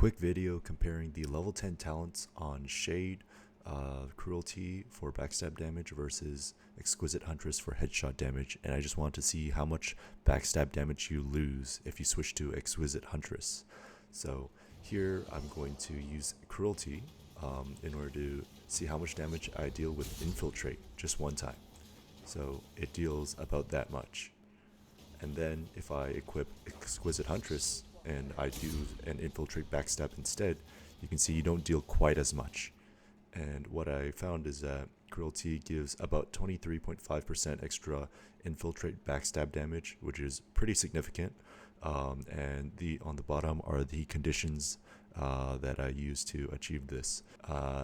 quick video comparing the level 10 talents on Shade, Cruelty for backstab damage versus Exquisite Huntress for headshot damage, and I just want to see how much backstab damage you lose if you switch to Exquisite Huntress. So here I'm going to use Cruelty in order to see how much damage I deal with Infiltrate just one time. So it deals about that much. And then if I equip Exquisite Huntress and I do an Infiltrate backstab instead, you can see you don't deal quite as much. And what I found is that Cruelty gives about 23.5% extra Infiltrate backstab damage, which is pretty significant. And on the bottom are the conditions that I use to achieve this.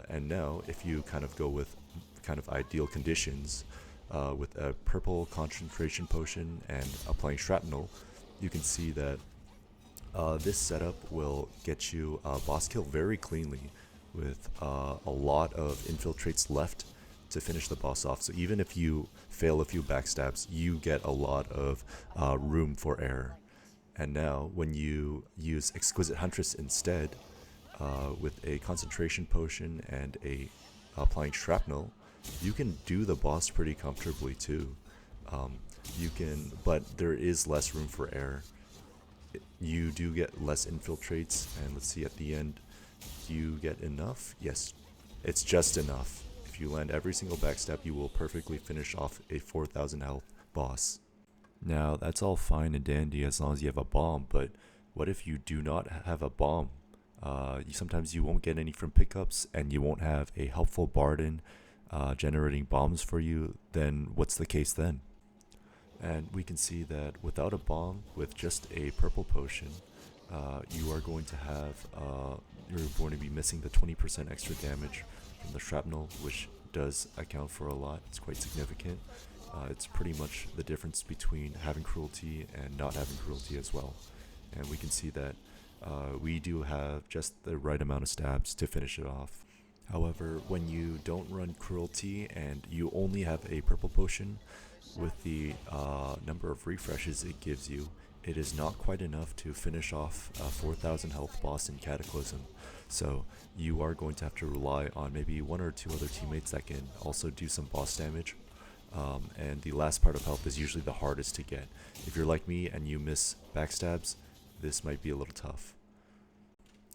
And now, if you kind of go with kind of ideal conditions, with a purple concentration potion and applying shrapnel, you can see that this setup will get you a boss kill very cleanly with a lot of infiltrates left to finish the boss off. So even if you fail a few backstabs, you get a lot of room for error. And now when you use Exquisite Huntress instead, with a concentration potion and applying shrapnel, you can do the boss pretty comfortably too. But there is less room for error. You do get less infiltrates, and let's see at the end, do you get enough? Yes, it's just enough. If you land every single backstab, you will perfectly finish off a 4,000 health boss. Now that's all fine and dandy as long as you have a bomb, but what if you do not have a bomb? Sometimes you won't get any from pickups, and you won't have a helpful Barden generating bombs for you. Then what's the case then? And we can see that without a bomb, with just a purple potion, you are going to have you're going to be missing the 20% extra damage from the shrapnel, which does account for a lot. It's quite significant. It's pretty much the difference between having Cruelty and not having Cruelty as well. And we can see that we do have just the right amount of stabs to finish it off. However, when you don't run Cruelty and you only have a purple potion, with the number of refreshes it gives you, it is not quite enough to finish off a 4,000 health boss in Cataclysm. So you are going to have to rely on maybe one or two other teammates that can also do some boss damage. And the last part of health is usually the hardest to get. If you're like me and you miss backstabs, this might be a little tough.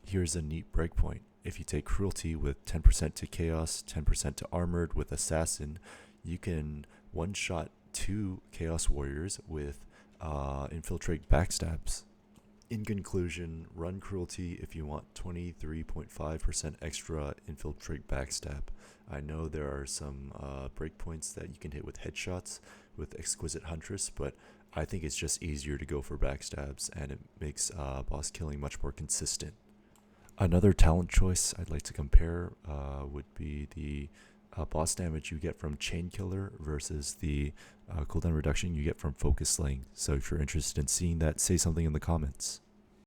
Here's a neat breakpoint. If you take Cruelty with 10% to Chaos, 10% to Armored with Assassin, you can one-shot 2 Chaos Warriors with Infiltrate backstabs. In conclusion, run Cruelty if you want 23.5% extra Infiltrate backstab. I know there are some breakpoints that you can hit with headshots with Exquisite Huntress, but I think it's just easier to go for backstabs, and it makes boss killing much more consistent. Another talent choice I'd like to compare would be the boss damage you get from Chain Killer versus the cooldown reduction you get from Focus Slaying. So if you're interested in seeing that, say something in the comments.